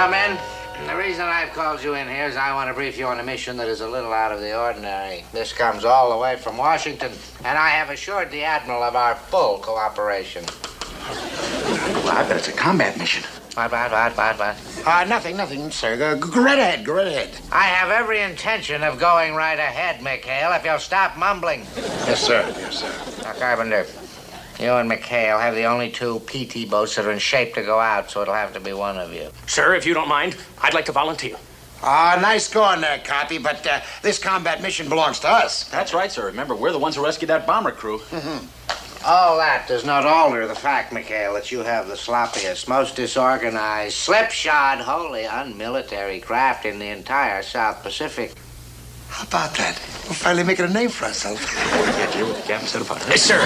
Now, men, the reason I've called you in here is I want to brief you on a mission that is a little out of the ordinary. This comes all the way from Washington, and I have assured the Admiral of our full cooperation. Well, I bet it's a combat mission. What? Nothing, sir. Go right ahead, go right ahead. I have every intention of going right ahead, McHale, if you'll stop mumbling. Yes, sir. Yes, sir. Now, Carpenter, you and McHale have the only two PT boats that are in shape to go out, so it'll have to be one of you. Sir, if you don't mind, I'd like to volunteer. Nice going there, Copy, but this combat mission belongs to us. That's right, sir. Remember, we're the ones who rescued that bomber crew. Mm-hmm. All that does not alter the fact, McHale, that you have the sloppiest, most disorganized, slipshod, wholly unmilitary craft in the entire South Pacific. How about that? We're finally making a name for ourselves. Yeah, dear, what the captain said about it. Yes, sir.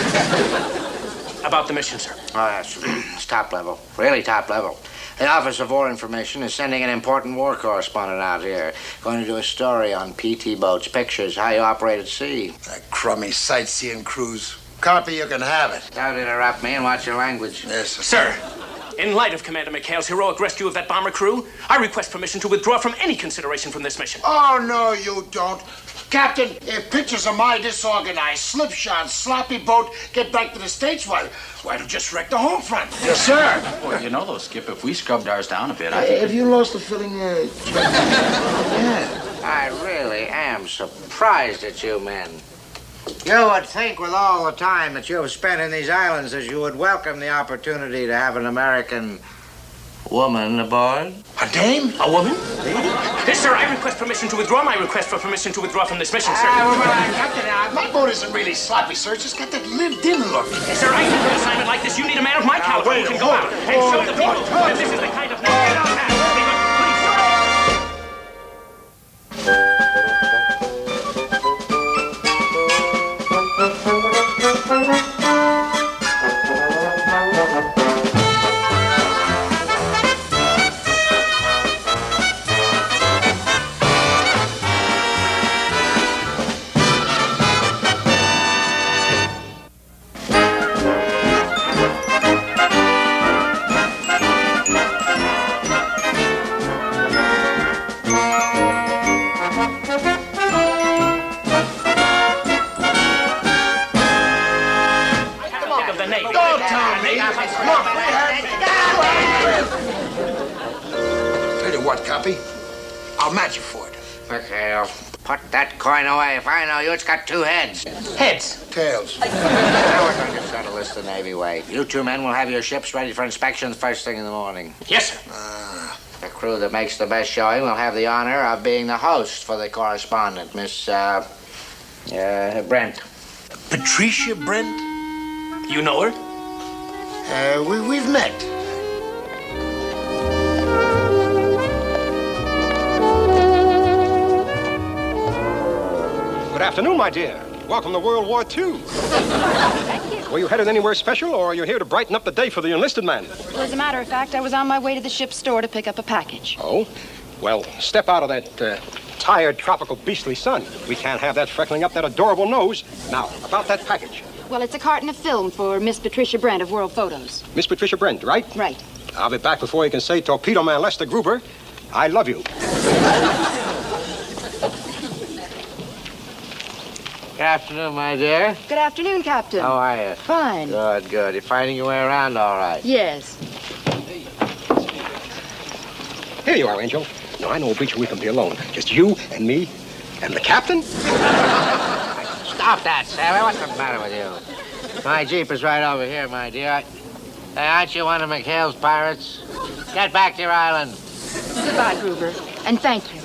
About the mission, sir. Oh, that's it's top level, really top level. The Office of War Information is sending an important war correspondent out here. Going to do a story on PT boats, pictures, how you operate at sea. That crummy sightseeing cruise. Copy, you can have it. Don't interrupt me and watch your language. Yes, sir. Sir, in light of Commander McHale's heroic rescue of that bomber crew, I request permission to withdraw from any consideration from this mission. Oh, no, you don't. Captain, if pictures of my disorganized, slipshod, sloppy boat get back to the States, why don't you just wreck the home front? Yes, sir. Well, you know, though, Skip, if we scrubbed ours down a bit, I think... Have you lost the feeling, Yeah. I really am surprised at you men. You would think with all the time that you have spent in these islands that you would welcome the opportunity to have an American woman aboard. A dame? A woman? Yes, sir, I request permission to withdraw my request for permission to withdraw from this mission, sir. Captain, my boat isn't really sloppy, sir. It's just got that lived-in look. Yes, sir, I think for an assignment like this, you need a man of my caliber who can go out and show the people that this is the kind of night they don't have. Copy? I'll match you for it. McHale, put that coin away. If I know you, it's got two heads. Heads. Tails. Now we're going to settle this the Navy way. You two men will have your ships ready for inspection the first thing in the morning. Yes, sir. The crew that makes the best showing will have the honor of being the host for the correspondent, Miss, Brent. Patricia Brent? You know her? We've met. Good afternoon, my dear. Welcome to World War II. Thank you. Were you headed anywhere special, or are you here to brighten up the day for the enlisted man? Well, as a matter of fact, I was on my way to the ship's store to pick up a package. Oh? Well, step out of that tired, tropical, beastly sun. We can't have that freckling up that adorable nose. Now, about that package. Well, it's a carton of film for Miss Patricia Brent of World Photos. Miss Patricia Brent, right? Right. I'll be back before you can say Torpedo Man Lester Gruber, I love you. Good afternoon, my dear. Good afternoon, Captain. How are you? Fine. Good, good. You're finding your way around all right? Yes. Here you are, Angel. No, I know a beach we can be alone. Just you and me and the captain. Stop that, Sammy. What's the matter with you? My Jeep is right over here, my dear. Hey, aren't you one of McHale's pirates? Get back to your island. Goodbye, Gruber. And thank you.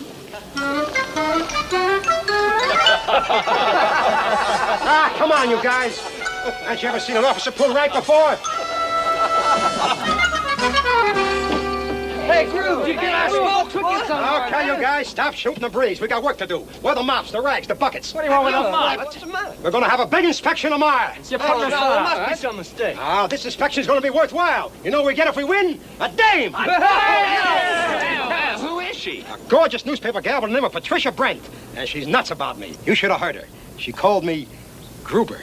Come on, you guys. Haven't you ever seen an officer pull rank before? Hey, Groove, you get our smoke? Okay, you guys, stop shooting the breeze. We got work to do. Where are the mops, the rags, the buckets? What do you want with the mop? What's the matter? We're going to have a big inspection tomorrow. You're putting us on. There must be some mistake. Oh, this inspection's going to be worthwhile. You know what we get if we win? A dame! Who is she? A gorgeous newspaper gal by the name of Patricia Brent. And she's nuts about me. You should have heard her. She called me Gruber.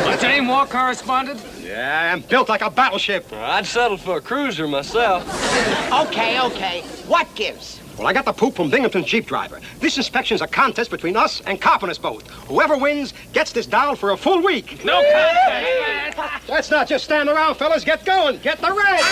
My Jane War correspondent? Yeah, and built like a battleship. I'd settle for a cruiser myself. Okay. What gives? Well, I got the poop from Binghamton's Jeep driver. This inspection's a contest between us and Carpenter's boat. Whoever wins gets this dial for a full week. No contest. Let's not just stand around, fellas. Get going. Get the red.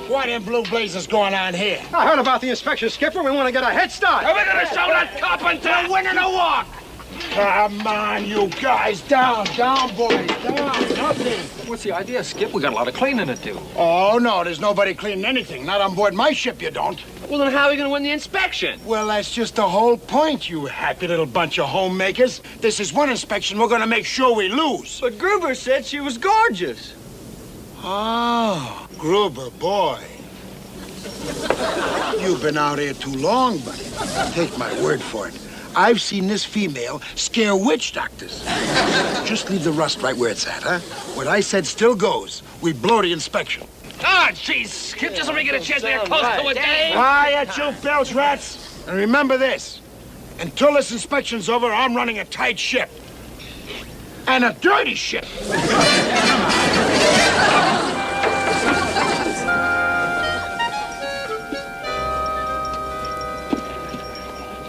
What in blue blazes going on here? I heard about the inspection, Skipper. We want to get a head start. Are we gonna show that Carpenter? We're winning a walk. Come on, you guys. Down, boys. Down. Nothing. What's the idea, Skip? We got a lot of cleaning to do. Oh, no, there's nobody cleaning anything. Not on board my ship, you don't. Well, then how are we gonna win the inspection? Well, that's just the whole point, you happy little bunch of homemakers. This is one inspection we're gonna make sure we lose. But Gruber said she was gorgeous. Oh, Gruber, boy. You've been out here too long, buddy. Take my word for it. I've seen this female scare witch doctors. Just leave the rust right where it's at, huh? What I said still goes. We blow the inspection. Ah, jeez, Skip, just let me get a chance to get close to a dame. Quiet, you belch rats. And remember this. Until this inspection's over, I'm running a tight ship. And a dirty ship.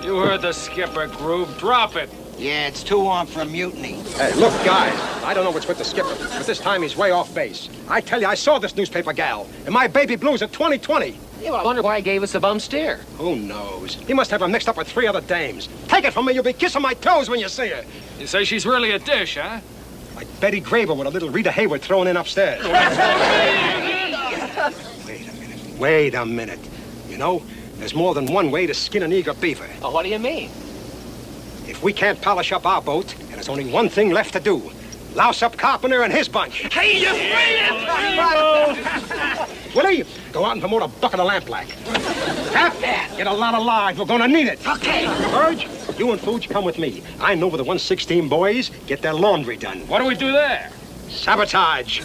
You heard the skipper, Groob. Drop it. Yeah, it's too warm for a mutiny. Hey, look, guys. I don't know what's with the skipper, but this time he's way off base. I tell you, I saw this newspaper gal, and my baby blues at 2020. Yeah, well, I wonder why he gave us a bum steer. Who knows? He must have him mixed up with 3 other dames. Take it from me, you'll be kissing my toes when you see her. You say she's really a dish, huh? Like Betty Graber with a little Rita Hayworth thrown in upstairs. Wait a minute. You know, there's more than one way to skin an eager beaver. Oh, what do you mean? If we can't polish up our boat, and there's only one thing left to do. Louse up Carpenter and his bunch. Hey, you Willie, go out and promote a bucket of lampblack. Cap, get a lot of lard. We're gonna need it. Okay. Burge, you and Fooge come with me. I know where the 116 boys get their laundry done. What do we do there? Sabotage. You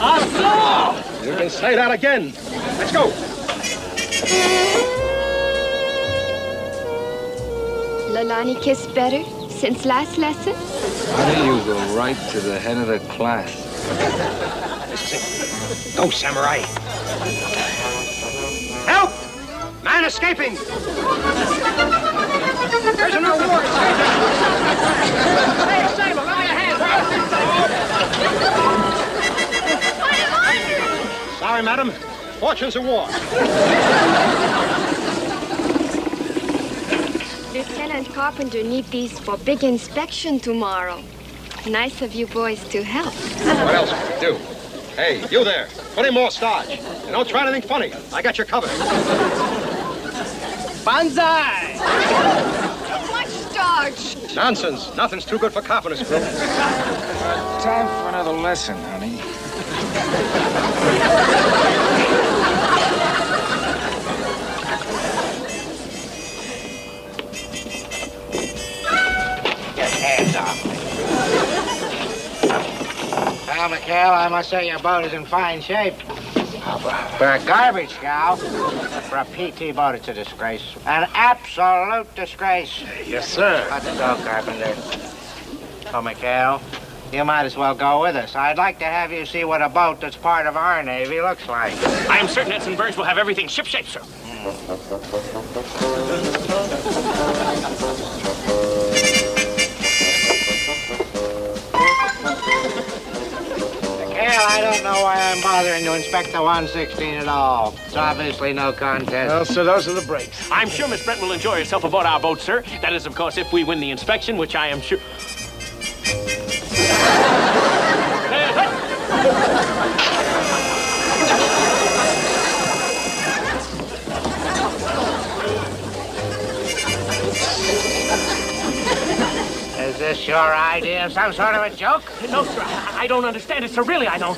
can say that again. Let's go. Lolani kissed better since last lesson? Why don't you go right to the head of the class? Go, Samurai. Help! Man escaping! Prisoner of war escaping! Hey, Sable, lend me a hand! Sorry, madam. Fortunes of war. Lieutenant Carpenter need these for big inspection tomorrow. Nice of you boys to help. What else can we do? Hey, you there. Put in more starch. And don't try anything funny. I got you covered. Banzai! Too much starch. Nonsense. Nothing's too good for Carpenter's crew. Time for another lesson, honey. Well, McHale, I must say your boat is in fine shape. For a garbage scow, for a PT boat, it's a disgrace. An absolute disgrace. Yes, sir. Let's go, Carpenter. Oh, McHale, you might as well go with us. I'd like to have you see what a boat that's part of our Navy looks like. I am certain Edson Burns will have everything shipshape, sir. McHale, I don't know why I'm bothering to inspect the 116 at all. It's obviously no contest. Well, so those are the breaks. I'm sure Miss Brent will enjoy herself aboard our boat, sir. That is, of course, if we win the inspection, which I am sure... Is this your idea of some sort of a joke? No, sir, I don't understand it, sir. Really, I don't.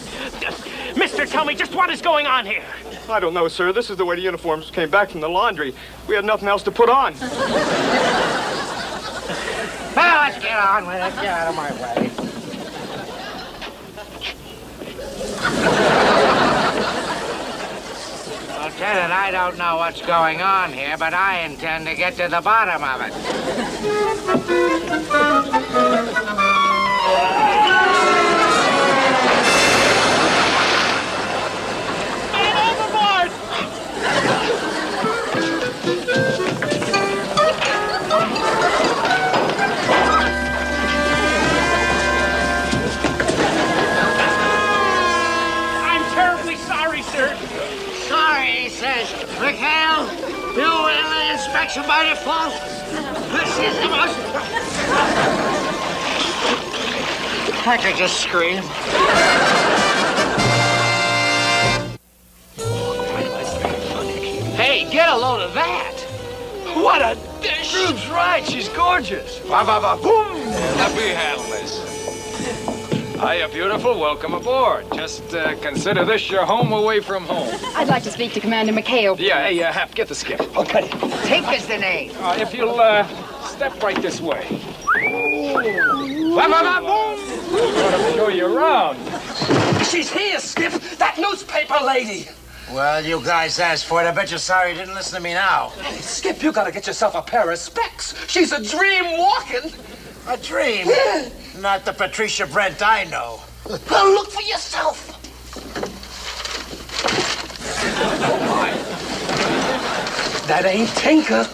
Mister, tell me just what is going on here. I don't know, sir. This is the way the uniforms came back from the laundry. We had nothing else to put on. Well, let's get on with it. Get out of my way. Lieutenant, I don't know what's going on here, but I intend to get to the bottom of it. Man overboard! I'm terribly sorry, sir. Sorry, he says. McHale, you win the inspection by default. This is the most... I could just scream. Hey, get a load of that. What a dish. Rube's right. She's gorgeous. Ba ba ba boom. Let me handle this. Hiya, beautiful. Welcome aboard. Just consider this your home away from home. I'd like to speak to Commander McHale. Yeah, hey, Hap, get the skiff. Okay. Tink is the name. If you'll step right this way. Ba ba ba boom. I'm gonna show you around. She's here, Skip. That newspaper lady. Well, you guys asked for it. I bet you're sorry you didn't listen to me now. Hey, Skip, you gotta get yourself a pair of specs. She's a dream walking. A dream. Not the Patricia Brent I know. Well, look for yourself. Oh, my. That ain't Tinker.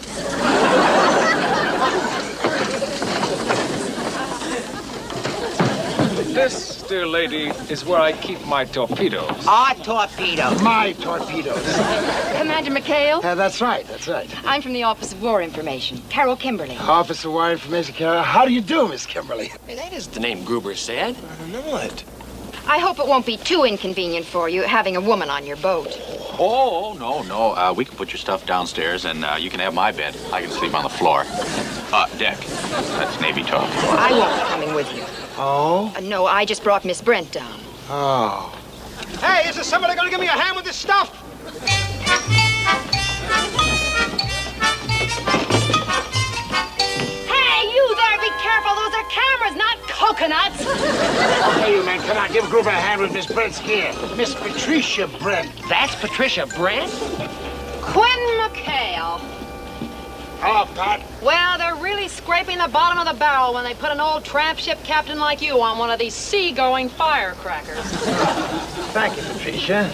This, dear lady, is where I keep my torpedoes. Our torpedo. My torpedoes. Commander McHale? That's right, that's right. I'm from the Office of War Information. Carol Kimberly. Office of War Information, Carol. How do you do, Miss Kimberly? Hey, that is the name Gruber said. I know it. I hope it won't be too inconvenient for you having a woman on your boat. Oh, no. We can put your stuff downstairs, and you can have my bed. I can sleep on the floor. Deck. That's Navy talk. I won't be coming with you. Oh? No, I just brought Miss Brent down. Oh. Hey, is there somebody gonna give me a hand with this stuff? Hey, you there, be careful. Those are cameras, not coconuts. Hey, you man, come on, give Gruber a hand with Miss Brent's gear. Miss Patricia Brent. That's Patricia Brent? Quinn McHale. Hello, Pat. Well, they're really scraping the bottom of the barrel when they put an old tramp ship captain like you on one of these sea-going firecrackers. Thank you, Patricia.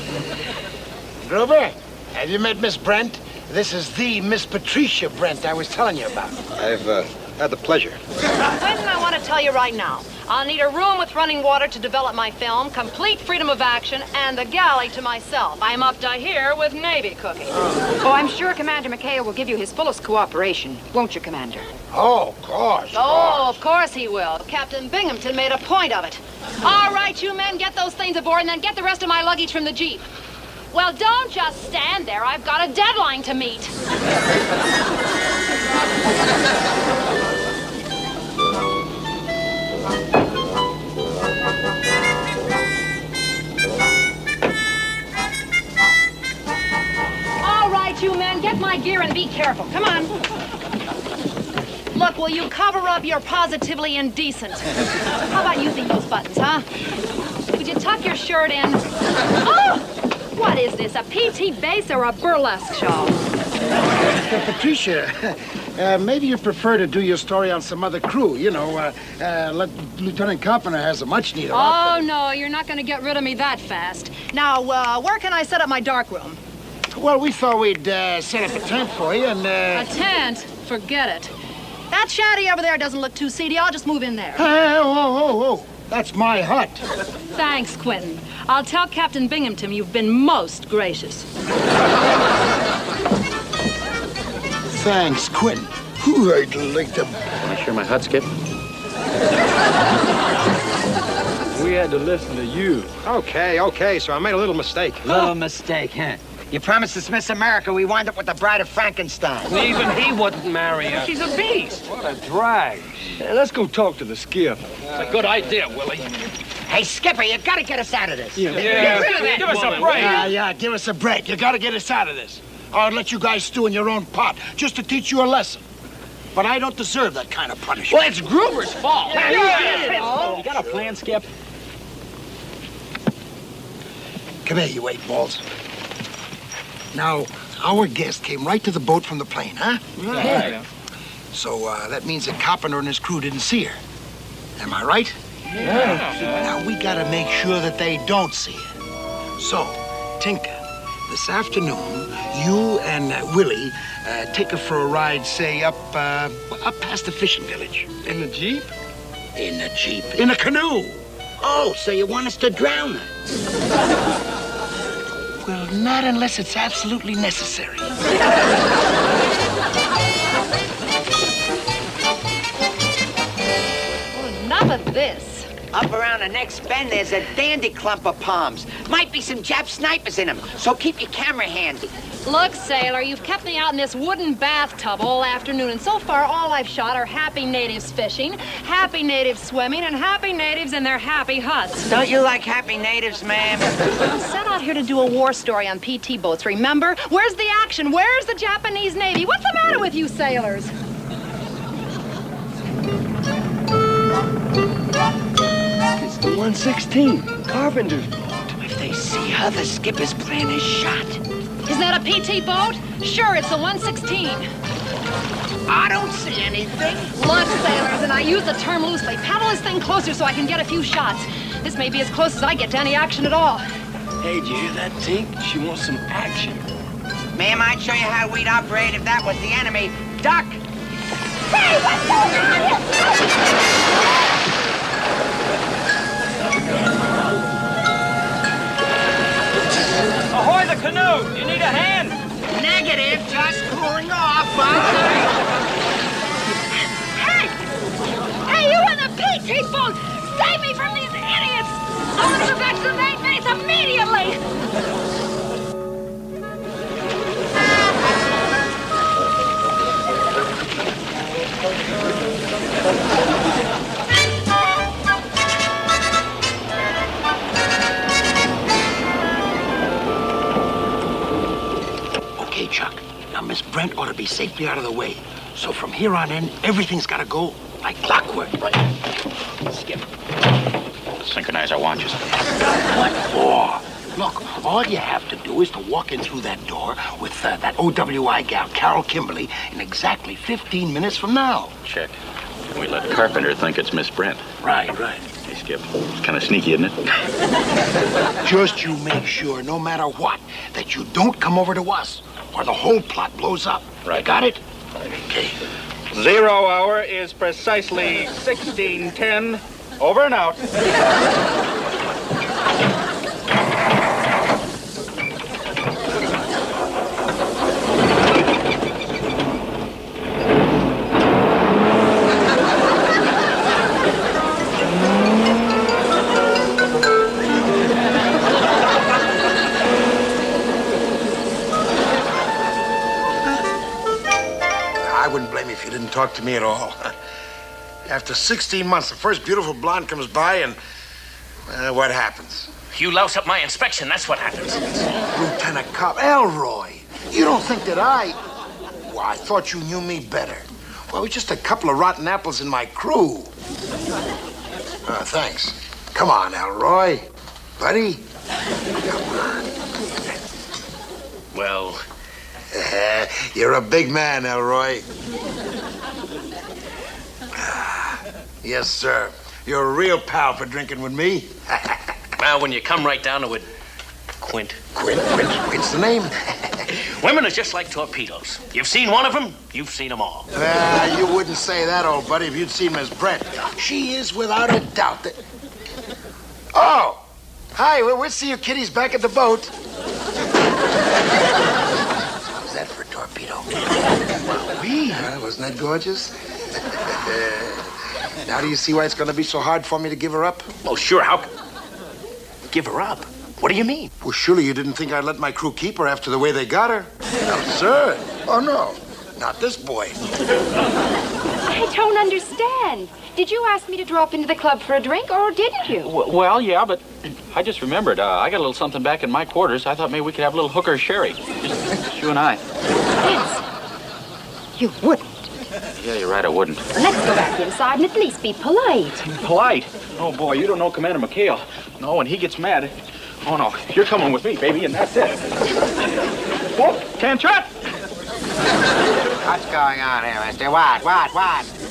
Gruber, have you met Miss Brent? This is the Miss Patricia Brent I was telling you about. I've had the pleasure. Quentin, I want to tell you right now, I'll need a room with running water to develop my film, complete freedom of action, and the galley to myself. I'm up to here with Navy cooking. Oh, I'm sure Commander McHale will give you his fullest cooperation, won't you, Commander? Oh, of course. Oh, of course he will. Captain Binghamton made a point of it. All right, you men, get those things aboard and then get the rest of my luggage from the Jeep. Well, don't just stand there. I've got a deadline to meet. All right, you men, get my gear and be careful. Come on. Look, will you cover up? You're positively indecent. How about using those buttons, huh? Could you tuck your shirt in? Oh! What is this, a PT base or a burlesque show? Patricia, maybe you prefer to do your story on some other crew. You know, Lieutenant Carpenter has a much needed outfit. Oh, no, you're not going to get rid of me that fast. Now, where can I set up my darkroom? Well, we thought we'd set up a tent for you and... A tent? Forget it. That shanty over there doesn't look too seedy. I'll just move in there. Hey, whoa. That's my hut. Thanks, Quentin. I'll tell Captain Binghamton you've been most gracious. Thanks, Quentin. Ooh, I'd like to... Want to share my hut, Skip? We had to listen to you. Okay, so I made a little mistake. Little mistake, huh? You promised us Miss America, we wind up with the Bride of Frankenstein. Even he wouldn't marry her. She's a beast. What a drag. Let's go talk to the skipper. It's a good idea, Willie. Hey, Skipper, you gotta get us out of this. Yeah, Get rid of that give us a woman, break. Yeah, give us a break. You gotta get us out of this. I'll let you guys stew in your own pot just to teach you a lesson. But I don't deserve that kind of punishment. Well, it's Gruber's fault. You got a plan, Skip? Come here, you 8 balls. Now, our guest came right to the boat from the plane, huh? Yeah. So that means that Carpenter and his crew didn't see her. Am I right? Yeah. Now, we gotta make sure that they don't see her. So, Tinker, this afternoon, you and Willie take her for a ride, say, up past the fishing village. In the Jeep? In a Jeep. In a canoe. Oh, so you want us to drown her? Well, not unless it's absolutely necessary. Enough of this. Up around the next bend, there's a dandy clump of palms. Might be some Jap snipers in them, so keep your camera handy. Look, sailor, you've kept me out in this wooden bathtub all afternoon, and so far all I've shot are happy natives fishing, happy natives swimming, and happy natives in their happy huts. Don't you like happy natives, ma'am? I'm set out here to do a war story on PT boats, remember? Where's the action? Where's the Japanese Navy? What's the matter with you sailors? It's the 116. Carpenter's boat. If they see her, the skipper's plan is shot. Isn't that a PT boat? Sure, it's a 116. I don't see anything. Look, sailors, and I use the term loosely. Paddle this thing closer so I can get a few shots. This may be as close as I get to any action at all. Hey, did you hear that, Tink? She wants some action. Ma'am, I'd show you how we'd operate if that was the enemy. Duck! Hey, what's going on here? Ahoy the canoe! You need a hand? Negative, just cooling off, Hey! Hey, you in the PT boat! Save me from these idiots! I want to vaccinate base immediately! Okay, Chuck. Now, Miss Brent ought to be safely out of the way. So from here on in, everything's got to go like clockwork. Right. Skip. Synchronize our watches. What for? Look, all you have to do is to walk in through that door with that OWI gal, Carol Kimberly, in exactly 15 minutes from now. Check. And we let Carpenter think it's Miss Brent. Right. Hey, Skip. It's kind of sneaky, isn't it? Just you make sure, no matter what, that you don't come over to us, or the whole plot blows up. Right. You got it? Okay. 0 hour is precisely 16:10. Over and out. I wouldn't blame you if you didn't talk to me at all. After 16 months, the first beautiful blonde comes by and, what happens? You louse up my inspection, that's what happens. Lieutenant Cop Elroy, you don't think that Well, I thought you knew me better. Well, we're just a couple of rotten apples in my crew. Thanks. Come on, Elroy. Buddy. Come on. Well... You're a big man, Elroy. Yes, sir. You're a real pal for drinking with me. Well, when you come right down to it, Quint. Quint's the name. Women are just like torpedoes. You've seen one of them, you've seen them all. You wouldn't say that, old buddy, if you'd seen Miss Brent. She is, without a doubt, that... Oh! Hi, we'll see you kiddies back at the boat. How's that for a torpedo? Wasn't that gorgeous? Now do you see why it's going to be so hard for me to give her up? Oh, sure, how... Give her up? What do you mean? Well, surely you didn't think I'd let my crew keep her after the way they got her? No, sir. Oh, no. Not this boy. I don't understand. Did you ask me to drop into the club for a drink, or didn't you? Well, yeah, but I just remembered. I got a little something back in my quarters. I thought maybe we could have a little hooker sherry. Just you and I. Vince, you wouldn't. Yeah, you're right, I wouldn't. Let's go back inside and at least be polite. Polite? Oh, boy, you don't know Commander McHale. No, when he gets mad, Oh, no. You're coming with me, baby, and that's it. Whoa, can't trot. What's going on here, mister? What?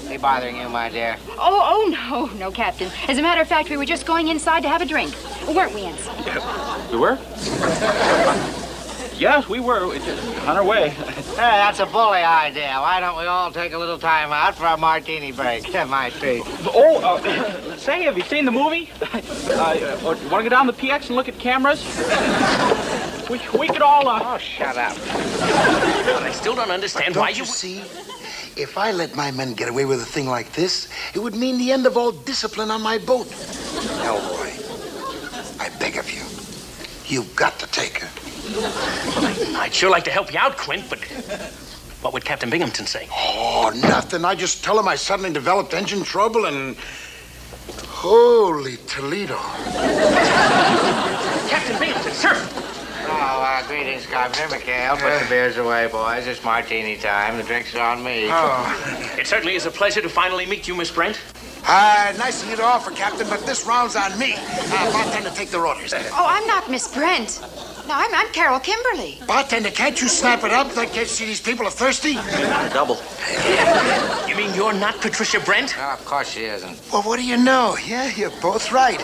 Be bothering you, my dear? Oh, no, Captain. As a matter of fact, we were just going inside to have a drink. Weren't we, Ensign? We were? Yes, we were. On our way. Hey, that's a bully idea. Why don't we all take a little time out for a martini break? My treat. Oh, say, have you seen the movie? Want to go down the PX and look at cameras? We could all... Oh, shut up. I still don't understand why you see, if I let my men get away with a thing like this, it would mean the end of all discipline on my boat. Elroy, I beg of you, you've got to take her. I'd sure like to help you out, Quint, but what would Captain Binghamton say? Oh, nothing. I just tell him I suddenly developed engine trouble and... Holy Toledo. Captain Binghamton, sir! Oh, greetings, Governor. McHale, put the beers away, boys. It's martini time. The drinks are on me. Oh. It certainly is a pleasure to finally meet you, Miss Brent. Nice of you to offer, Captain, but this round's on me. Bartender, take the orders. Oh, I'm not Miss Brent. No, I'm Carol Kimberly. Bartender, can't you snap it up? I can't see these people are thirsty. Double. You mean you're not Patricia Brent? No, of course she isn't. Well, what do you know? Yeah, you're both right.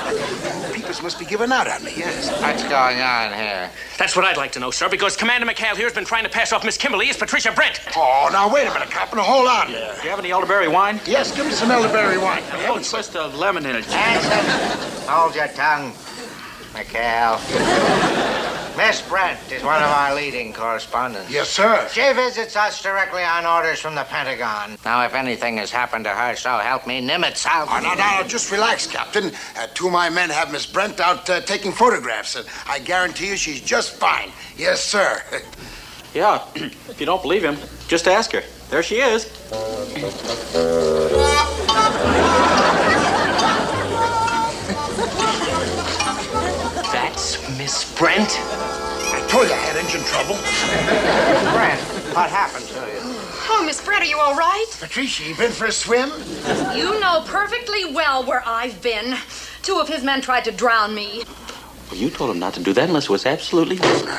Peoples must be giving out on me, yes. What's going on here? That's what I'd like to know, sir, because Commander McHale here has been trying to pass off Miss Kimberly as Patricia Brent. Oh, now, wait a minute, Captain. Hold on. Do you have any elderberry wine? Yes, give me some elderberry wine. I have a twist of lemon in it. Hanson, hold your tongue, McHale. Miss Brent is one of our leading correspondents. Yes, sir. She visits us directly on orders from the Pentagon. Now, if anything has happened to her, so help me, Nimitz, No, just relax, Captain. Two of my men have Miss Brent out taking photographs, and I guarantee you she's just fine. Yes, sir. Yeah, if you don't believe him, just ask her. There she is. That's Miss Brent? I told you I had engine trouble. Brent, what happened to you? Oh, Miss Brent, are you all right? Patricia, you been for a swim? You know perfectly well where I've been. Two of his men tried to drown me. Well, you told him not to do that unless it was absolutely necessary.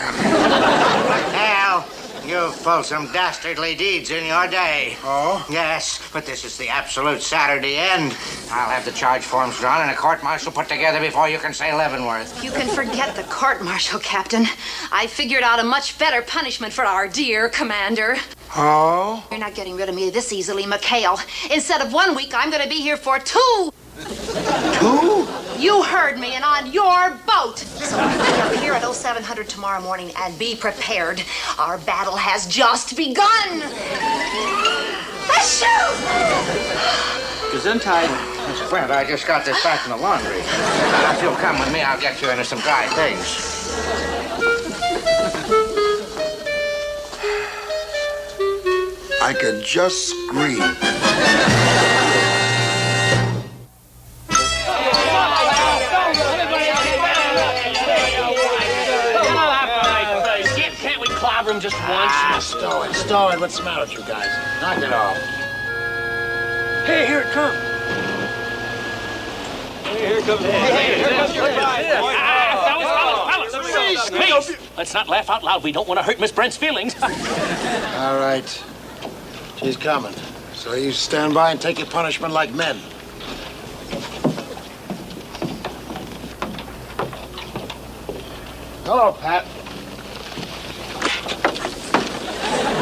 Hell, you've pulled some dastardly deeds in your day. Oh? Yes, but this is the absolute Saturday end. I'll have the charge forms drawn and a court-martial put together before you can say Leavenworth. You can forget the court-martial, Captain. I figured out a much better punishment for our dear commander. Oh? You're not getting rid of me this easily, McHale. Instead of 1 week, I'm going to be here for 2. 2? You heard me, and on your boat. So be here at 0700 tomorrow morning and be prepared. Our battle has just begun. Shoot! Gesundheit. Miss Brent, I just got this back from the laundry. If you'll come with me, I'll get you into some dry things. I could just scream. Can't we clobber him just once? Stow it. What's the matter with you guys? Knock it off. Hey, here it comes. Here comes your Fellas, please, let's not laugh out loud. We don't want to hurt Miss Brent's feelings. All right. She's coming. So you stand by and take your punishment like men. Hello, Pat.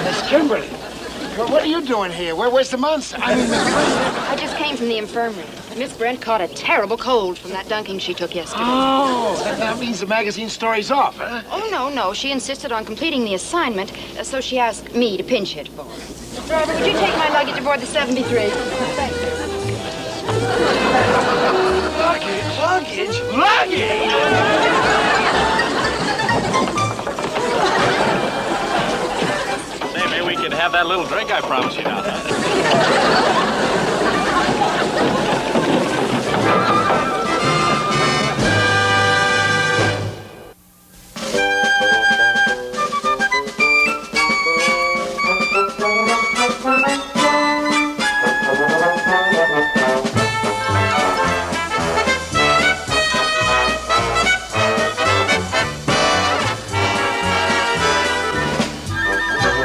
Miss Kimberly. What are you doing here? Where's the monster? I just came from the infirmary. Miss Brent caught a terrible cold from that dunking she took yesterday. Oh, that means the magazine story's off, huh? Oh, no. She insisted on completing the assignment, so she asked me to pinch hit for her. Driver, would you take my luggage aboard the 73? Thank you. Luggage? Say, maybe we could have that little drink I promised you now.